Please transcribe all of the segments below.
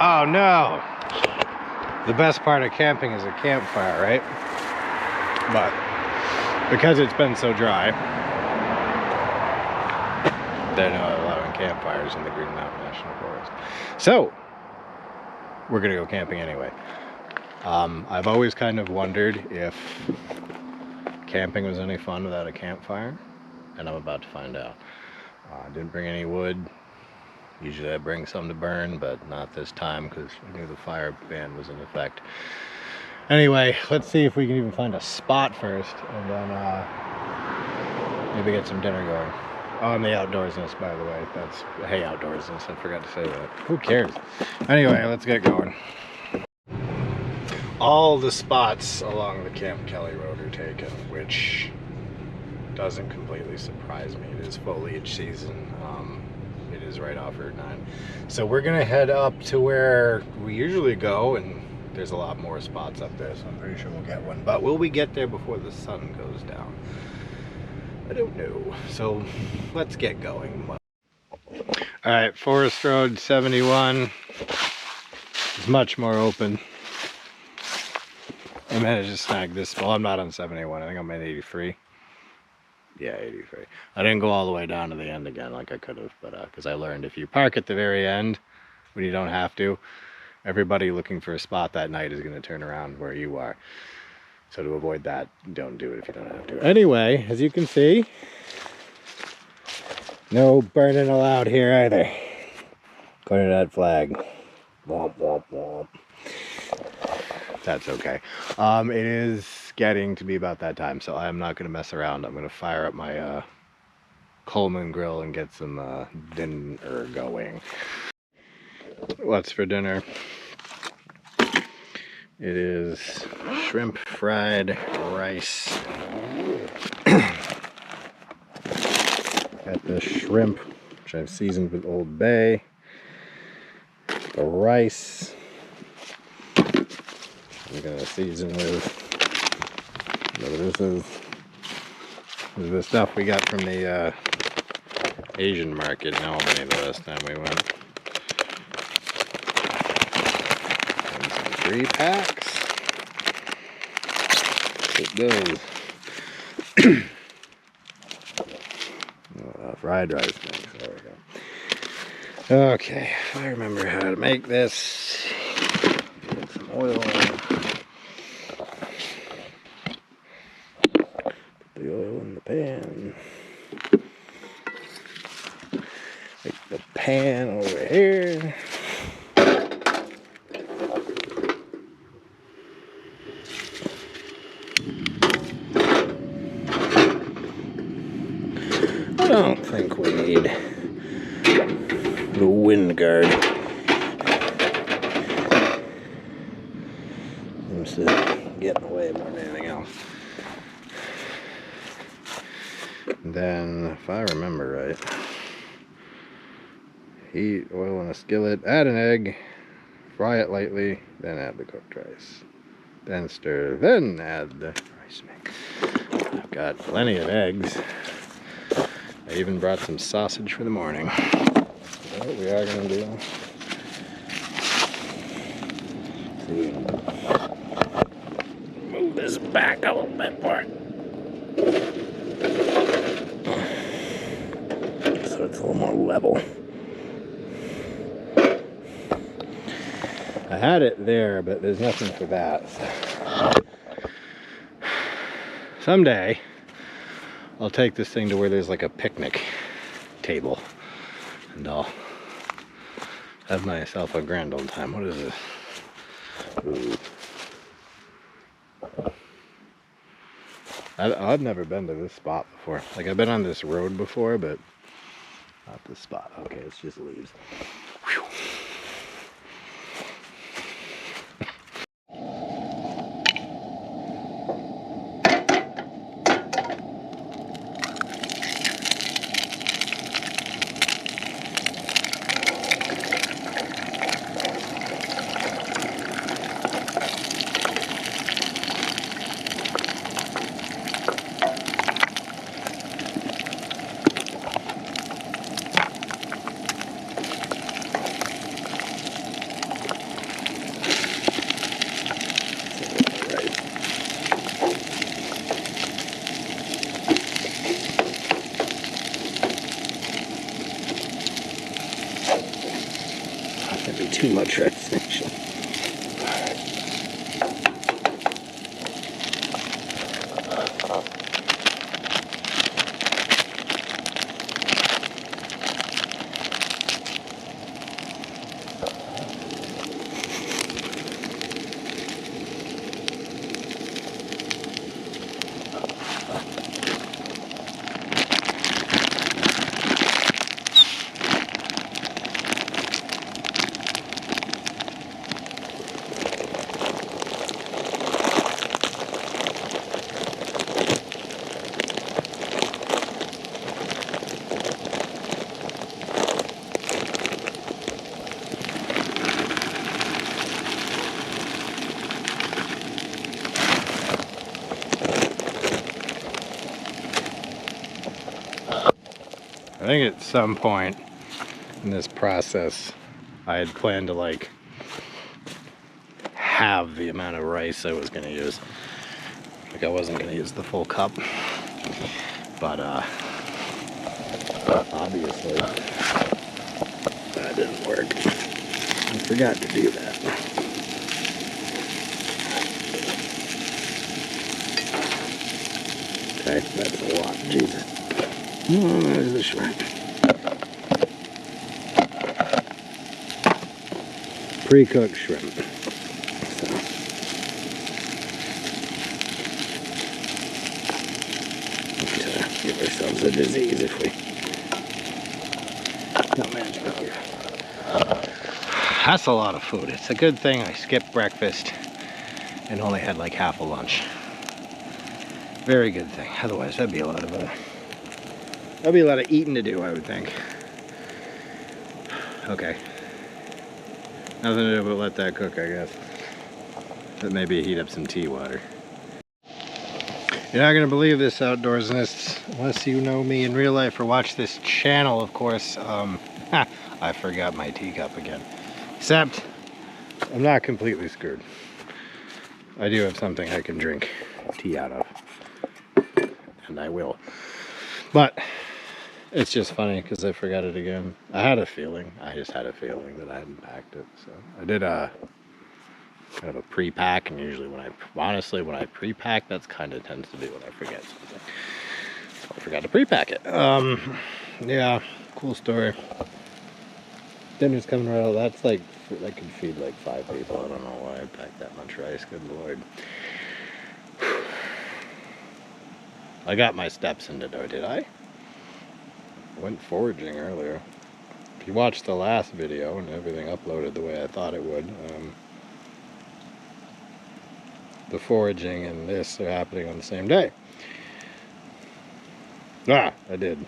Oh no! The best part of camping is a campfire, right? But because it's been so dry, they're not allowing campfires in the Green Mountain National Forest. So, we're gonna go camping anyway. I've always kind of wondered if camping was any fun without a campfire, and I'm about to find out. I didn't bring any wood. Usually I bring some to burn, but not this time because I knew the fire ban was in effect. Anyway, let's see if we can even find a spot first, and then maybe get some dinner going. On the outdoorsness, by the way. That's, hey, outdoorsness, I forgot to say that. Who cares? Anyway, let's get going. All the spots along the Camp Kelly Road are taken, which doesn't completely surprise me. It is foliage season. It is right off Route 9. So we're gonna head up to where we usually go, and there's a lot more spots up there, so I'm pretty sure we'll get one. But will we get there before the sun goes down? I don't know. So let's get going. Alright, Forest Road 71 is much more open. I managed to snag this. Well, I'm not on 71. I think I'm at 83. Yeah, 83. I didn't go all the way down to the end again like I could have, but because I learned if you park at the very end when you don't have to, everybody looking for a spot that night is going to turn around where you are. So to avoid that, don't do it if you don't have to. Anyway, as you can see, no burning allowed here either. According to that flag. Womp, womp, womp. That's okay. It is getting to be about that time, so I'm not going to mess around. I'm going to fire up my Coleman grill and get some dinner going. What's for dinner? It is shrimp fried rice. Got the shrimp, which I've seasoned with Old Bay. The rice. I'm gonna season with, this is the stuff we got from the Asian market in Albany the last time we went. And some 3 packs. It goes. Fried rice mix, there we go. Okay, if I remember how to make this. Get some oil on. The oil in the pan. Take the pan over here. I don't think we need the wind guard. Seems to get in the way more than anything else. Then, if I remember right, heat oil in a skillet, add an egg, fry it lightly, then add the cooked rice. Then stir, then add the rice mix. I've got plenty of eggs. I even brought some sausage for the morning. So what we are going to do, move this back a little bit more. So it's a little more level. I had it there, but there's nothing for that. So. Someday, I'll take this thing to where there's like a picnic table, and I'll have myself a grand old time. What is this? Ooh. I've never been to this spot before. Like, I've been on this road before, but not this spot. Okay, it's just leaves. Whew. Can't be too much extension. I think at some point in this process, I had planned to like halve the amount of rice I was going to use. Like I wasn't going to use the full cup, but obviously that didn't work. I forgot to do that. Okay, that's a lot, Jesus. Oh, there's the shrimp. Pre-cooked shrimp. So. Let's give ourselves a disease if we don't manage to here. That's a lot of food. It's a good thing I skipped breakfast and only had like half a lunch. Very good thing. Otherwise, that'd be a lot of eating to do, I would think. Okay. Nothing to do but let that cook, I guess. But maybe heat up some tea water. You're not gonna believe this, outdoorsness, unless you know me in real life or watch this channel, of course. I forgot my teacup again. Except, I'm not completely screwed. I do have something I can drink tea out of. And I will. But it's just funny because I forgot it again. I had a feeling. I just had a feeling that I hadn't packed it. So I did kind of a pre-pack, and usually when I pre-pack, that's kind of tends to be when I forget something. So I forgot to pre-pack it. Yeah, cool story. Dinner's coming right out. That's like, that could feed like 5 people. I don't know why I packed that much rice. Good Lord. I got my steps in today, did I? I went foraging earlier. If you watched the last video and everything uploaded the way I thought it would, the foraging and this are happening on the same day. I did.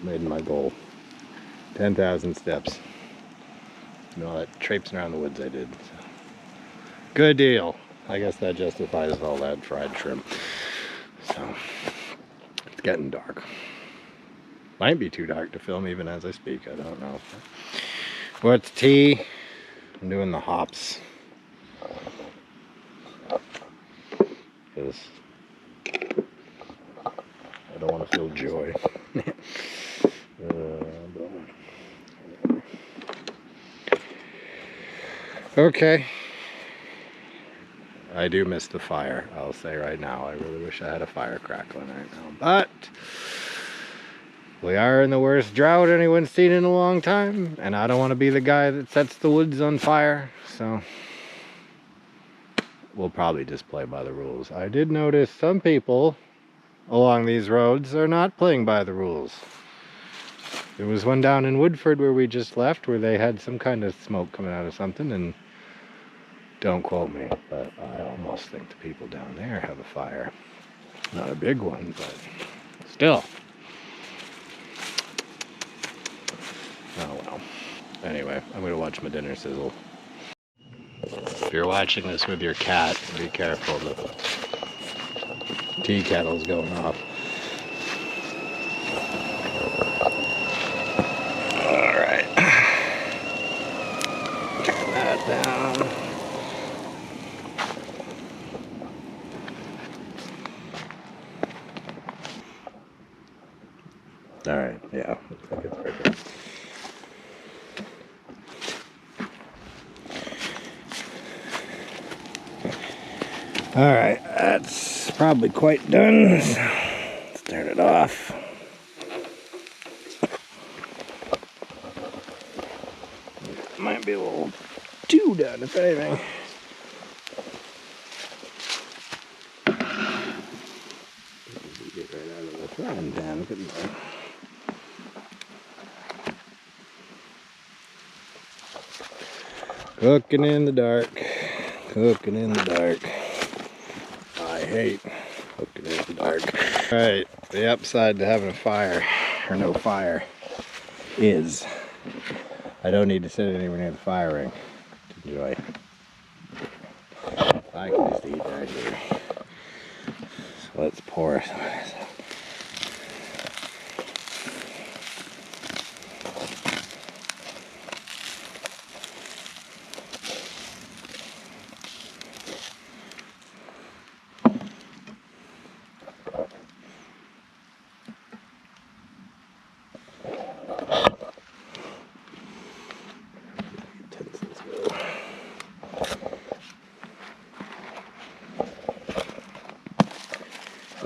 Made my goal. 10,000 steps. And all that traipsing around the woods I did. So. Good deal. I guess that justifies all that fried shrimp. So, it's getting dark. Might be too dark to film even as I speak, I don't know. What's tea? I'm doing the hops. Because I don't want to feel joy. Okay. I do miss the fire, I'll say right now. I really wish I had a fire crackling right now. But we are in the worst drought anyone's seen in a long time, and I don't want to be the guy that sets the woods on fire, so we'll probably just play by the rules. I did notice some people along these roads are not playing by the rules. There was one down in Woodford where we just left where they had some kind of smoke coming out of something, and don't quote me, but I almost think the people down there have a fire. Not a big one, but still. Oh well. Anyway, I'm gonna watch my dinner sizzle. If you're watching this with your cat, be careful, the tea kettle's going off. Alright. Turn that down. Alright, yeah, looks like it's right there. All right, that's probably quite done. Let's turn it off. Might be a little too done, if anything. Get right out of the frying pan, couldn't I? Cooking in the dark. Cooking in the dark. I hate cooking in the dark. Alright, the upside to having a fire, or no fire, is I don't need to sit anywhere near the fire ring to enjoy. I can just eat right here. So let's pour some of this out.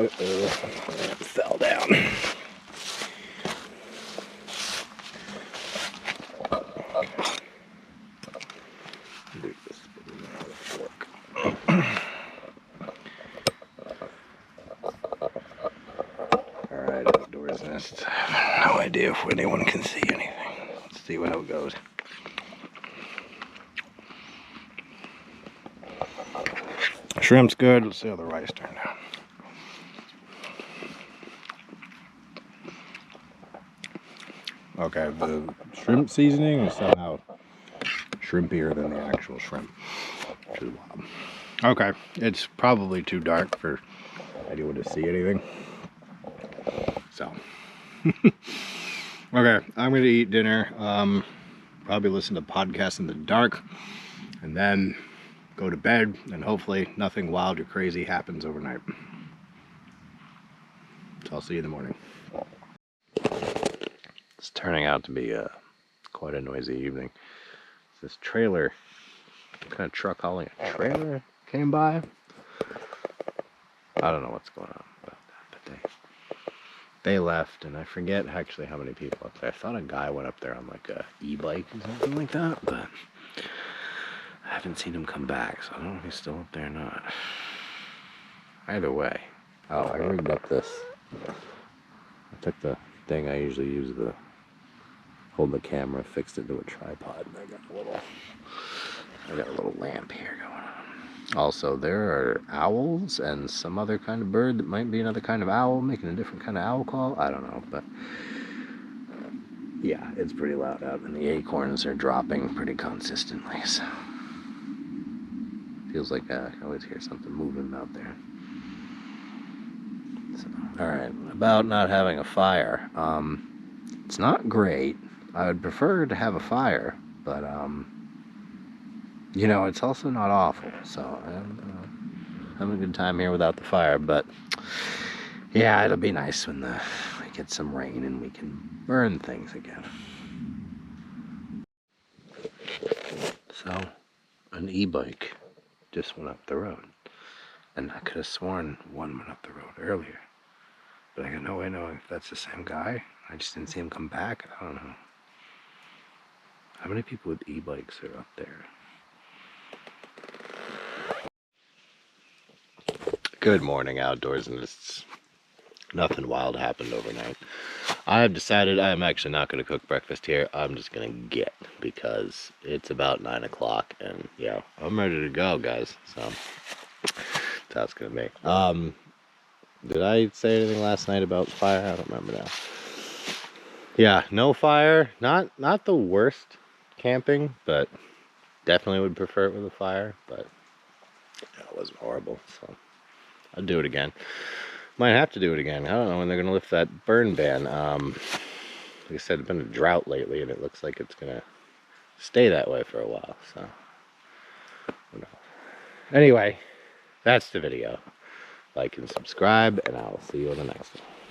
Uh-oh, that fell down. Do this with a fork. Alright, outdoors nest. I have no idea if anyone can see anything. Let's see how it goes. Shrimp's good. Let's see how the rice turned out. Okay, the shrimp seasoning is somehow shrimpier than the actual shrimp. Which is wild. Okay, it's probably too dark for anyone to see anything. So, okay, I'm gonna eat dinner. Probably listen to podcasts in the dark, and then go to bed, and hopefully nothing wild or crazy happens overnight. So I'll see you in the morning. It's turning out to be quite a noisy evening. This trailer, what kind of truck hauling a trailer came by. I don't know what's going on about that, but they left, and I forget actually how many people up there. I thought a guy went up there on like a e-bike or something like that, but I haven't seen him come back, so I don't know if he's still up there or not. Either way. Oh, I rigged up this. I took the thing I usually use to hold the camera, fixed it to a tripod, and I got a little lamp here going on. Also, there are owls and some other kind of bird that might be another kind of owl, making a different kind of owl call. I don't know, but yeah, it's pretty loud out, and the acorns are dropping pretty consistently, so feels like I always hear something moving out there. So, alright, about not having a fire. It's not great. I would prefer to have a fire, but you know, it's also not awful, so I'm having a good time here without the fire, but yeah, it'll be nice when we get some rain and we can burn things again. So, an e-bike just went up the road, and I could have sworn one went up the road earlier, but I got no way of knowing if that's the same guy. I just didn't see him come back. I don't know. How many people with e-bikes are up there? Good morning, outdoorsnists. Nothing wild happened overnight. I have decided I am actually not going to cook breakfast here. I'm just going to get, because it's about 9 o'clock, and yeah, I'm ready to go, guys. So that's how it's going to be. Did I say anything last night about fire? I don't remember now. Yeah, no fire. Not the worst camping, but definitely would prefer it with a fire. But yeah, it wasn't horrible, so I'd do it again. Might have to do it again. I don't know when they're gonna lift that burn ban. Like I said, it's been a drought lately, and it looks like it's gonna stay that way for a while. So who knows? Anyway, that's the video. Like and subscribe, and I'll see you on the next one.